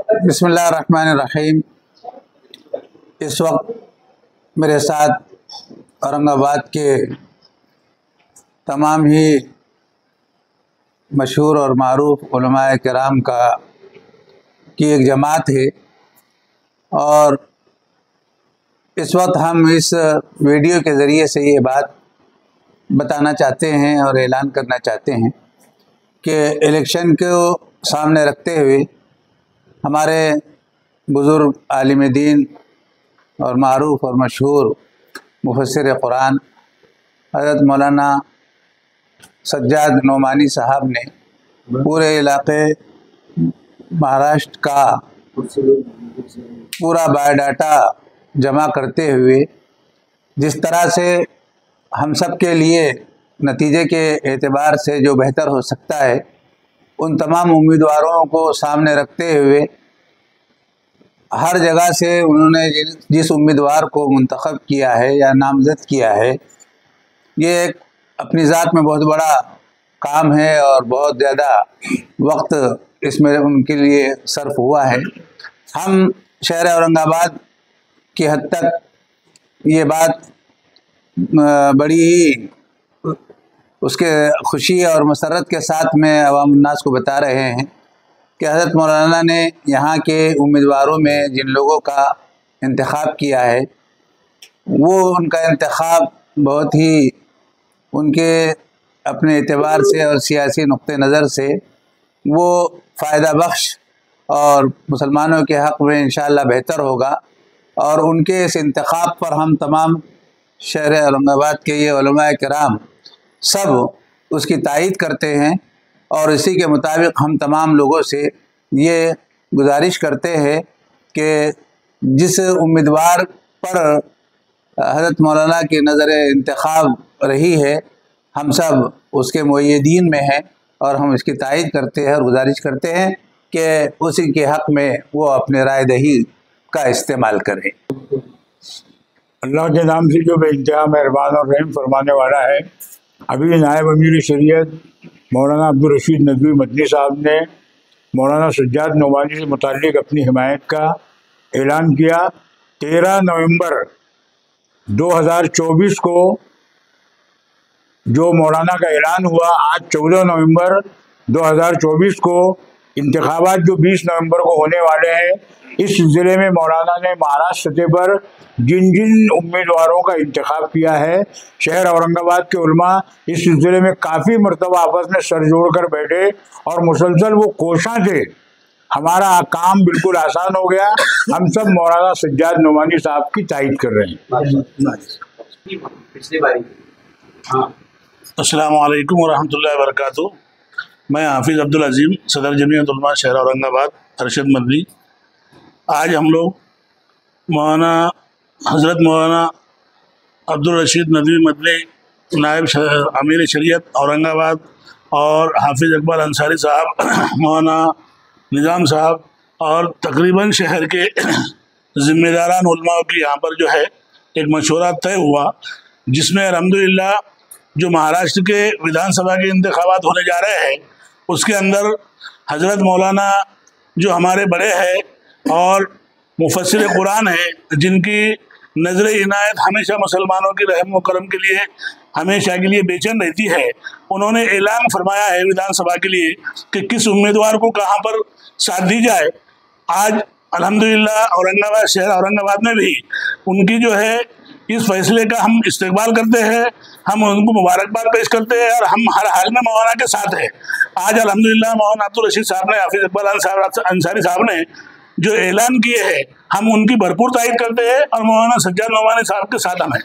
बिस्मिल्लाहिर्रहमानिर्रहीम। इस वक्त मेरे साथ औरंगाबाद के तमाम ही मशहूर और मारूफ उलमाए किराम की एक जमात है और इस वक्त हम इस वीडियो के ज़रिए से ये बात बताना चाहते हैं और ऐलान करना चाहते हैं कि इलेक्शन को सामने रखते हुए हमारे बुज़ुर्ग आलिम दीन और मारूफ और मशहूर मुफस्सिर कुरान हज़रत मौलाना सज्जाद नोमानी साहब ने पूरे इलाक़े महाराष्ट्र का पूरा बायोडाटा जमा करते हुए जिस तरह से हम सब के लिए नतीजे के एतबार से जो बेहतर हो सकता है उन तमाम उम्मीदवारों को सामने रखते हुए हर जगह से उन्होंने जिस उम्मीदवार को मुंतखब किया है या नामज़द किया है, ये एक अपनी ज़ात में बहुत बड़ा काम है और बहुत ज़्यादा वक्त इसमें उनके लिए सर्फ हुआ है। हम शहर औरंगाबाद की हद तक ये बात बड़ी ही उसके खुशी और मसरत के साथ में अवाम उन्नास को बता रहे हैं कि हज़रत मौलाना ने यहाँ के उम्मीदवारों में जिन लोगों का इंतखाब किया है वो उनका इंतखाब बहुत ही उनके अपने एतबार से और सियासी नुक्ते नज़र से वो फ़ायदा बख्श और मुसलमानों के हक़ में इंशाअल्लाह बेहतर होगा और उनके इस इंतखाब पर हम तमाम शहर औरंगाबाद के ये उलमाए किराम सब उसकी तायीद करते हैं और इसी के मुताबिक हम तमाम लोगों से ये गुजारिश करते हैं कि जिस उम्मीदवार पर हज़रत मौलाना की नज़र इंतखाब रही है हम सब उसके मुअय्यदीन में हैं और हम इसकी तायीद करते हैं और गुजारिश करते हैं कि उसी के हक़ में वो अपने राय दही का इस्तेमाल करें। अल्लाह के नाम से जो बेइंतहा मेहरबान और रहम फरमाने वाला है। अभी नायब अमीर शरीयत मौलाना अब्दुल रशीद नदवी मदनी साहब ने मौलाना सज्जाद नोमानी से मुताल्लिक़ अपनी हिमायत का ऐलान किया। 13 नवंबर 2024 को जो मौलाना का ऐलान हुआ, आज 14 नवंबर 2024 को इंतखाबात जो 20 नवंबर को होने वाले हैं, इस सिलसिले में मौलाना ने महाराष्ट्र सतह पर जिन जिन उम्मीदवारों का इंतखाब किया है, शहर औरंगाबाद के उलमा इस सिलसिले में काफ़ी मरतबा आपस में सर जोड़ कर बैठे और मुसलसल वो कोशां थे। हमारा काम बिल्कुल आसान हो गया। हम सब मौलाना सज्जाद नोमानी साहब की तायीद कर रहे हैं। अस्सलामु अलैकुम वरहमतुल्लाहि वबरकातुहू। मैं हाफिज़ अब्दुल अजीम, सदर जमीयत उलमा शहर औरंगाबाद अरशद मदनी। आज हम लोग मौलाना हज़रत मौलाना अब्दुल रशीद नदवी मदनी नायब अमीर शरीयत औरंगाबाद और हाफिज़ इकबाल अंसारी साहब, मौलाना निज़ाम साहब और तकरीबन शहर के ज़िम्मेदारान उलमा की यहाँ पर जो है एक मशवरा तय हुआ, जिसमें अल्हम्दुलिल्लाह जो महाराष्ट्र के विधानसभा के इंतखाबात होने जा रहे हैं उसके अंदर हज़रत मौलाना जो हमारे बड़े हैं और मुफस्सिर कुरान है, जिनकी नज़र इनायत हमेशा मुसलमानों की रहम व करम के लिए हमेशा के लिए बेचैन रहती है, उन्होंने ऐलान फरमाया है विधानसभा के लिए कि किस उम्मीदवार को कहाँ पर साथ दी जाए। आज अल्हम्दुलिल्लाह औरंगाबाद शहर औरंगाबाद में भी उनकी जो है इस फैसले का हम इस्तकबाल करते हैं, हम उनको मुबारकबाद पेश करते हैं और हम हर हाल में मौलाना के साथ हैं। आज अल्हम्दुलिल्लाह मौलाना अब्दुल रशीद साहब ने, हाफिज़ इकबाल अंसारी साहब ने जो ऐलान किए हैं हम उनकी भरपूर तायीद करते हैं और मौलाना सज्जाद नोमानी साहब के साथ हम हैं।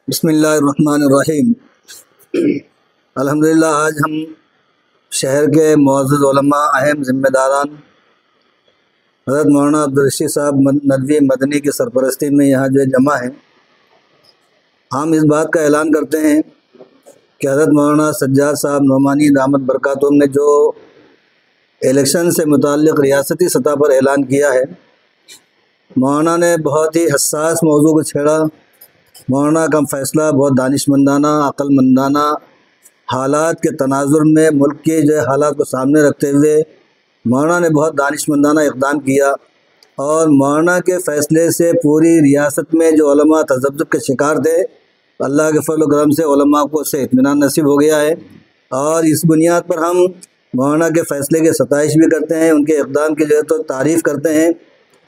बिस्मिल्लाहिर्रहमानिर्रहीम। अल्हम्दुलिल्लाह आज हम शहर के मुअज़्ज़ज़ उलमा, अहम ज़िम्मेदारान हज़रत मौलाना अब्दुल रशीद साहब नदवी मदनी की सरपरस्ती में यहाँ जो जमा हैं, हम इस बात का ऐलान करते हैं कि हज़रत मौलाना सज्जाद साहब नोमानी दामत बरकातुहूम ने जो इलेक्शन से मुताल्लिक़ रियासती सतह पर ऐलान किया है, मौलाना ने बहुत ही हसास मौजू को छेड़ा। मौलाना का फ़ैसला बहुत दानिशमंदाना, अक़लमंदाना हालात के तनाजुर में मुल्क के जो हालात को सामने रखते हुए مولانا نے بہت دانشمندانہ اقدام کیا اور مولانا کے فیصلے سے پوری ریاست میں جو علماء تذبذب کے شکار تھے، اللہ کے فضل و کرم سے علماء کو سے اطمینان نصیب ہو گیا ہے، اور اس بنیاد پر ہم مولانا کے فیصلے کی ستائش بھی کرتے ہیں، ان کے اقدام کی جو ہے تو تعریف کرتے ہیں،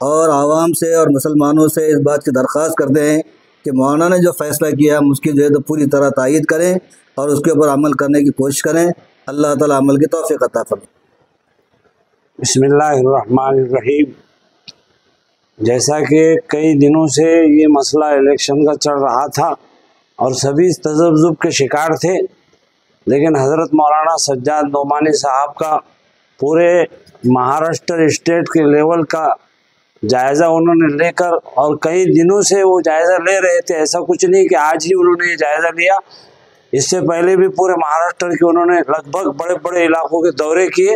اور عوام سے اور مسلمانوں سے اس بات کی درخواست کرتے ہیں کہ مولانا نے جو فیصلہ کیا ہم اس کی جو ہے تو پوری طرح تائید کریں اور اس کے اوپر عمل کرنے کی کوشش کریں۔ اللہ تعالیٰ عمل کی توفیق عطا فرمائے۔ بسم اللہ الرحمن الرحیم۔ جیسا کہ کئی دنوں سے یہ مسئلہ الیکشن کا چل رہا تھا اور سبھی تذبذب کے شکار تھے، لیکن حضرت مولانا سجاد نعمانی صاحب کا پورے مہاراشٹر اسٹیٹ کے لیول کا جائزہ انہوں نے لے کر، اور کئی دنوں سے وہ جائزہ لے رہے تھے، ایسا کچھ نہیں کہ آج ہی انہوں نے یہ جائزہ لیا، اس سے پہلے بھی پورے مہاراشٹر کے انہوں نے لگ بھگ بڑے بڑے علاقوں کے دورے کیے،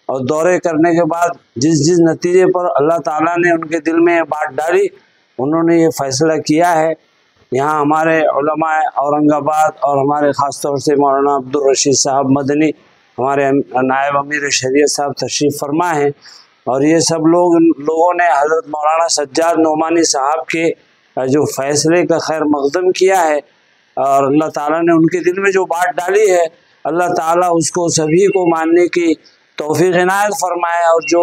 اور دورے کرنے کے بعد جس نتیجے پر اللہ تعالیٰ نے ان کے دل میں بات ڈالی، انہوں نے یہ فیصلہ کیا ہے۔ یہاں ہمارے علماء اورنگ آباد اور ہمارے خاص طور سے مولانا عبدالرشید صاحب مدنی، ہمارے نائب امیر شریعت صاحب تشریف فرما ہیں، اور یہ سب لوگوں نے حضرت مولانا سجاد نعمانی صاحب کے جو فیصلے کا خیر مقدم کیا ہے، اور اللہ تعالیٰ نے ان کے دل میں جو بات ڈالی ہے، اللہ تعالیٰ اس کو سبھی کو ماننے کی توفیق عنایت فرمائے، اور جو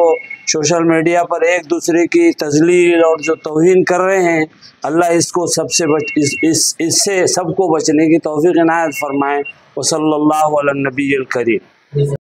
سوشل میڈیا پر ایک دوسرے کی تذلیل اور جو توہین کر رہے ہیں، اللہ اس کو اس سے سب کو بچنے کی توفیق عنایت فرمائے۔ وصلی اللہ علی النبی الکریم۔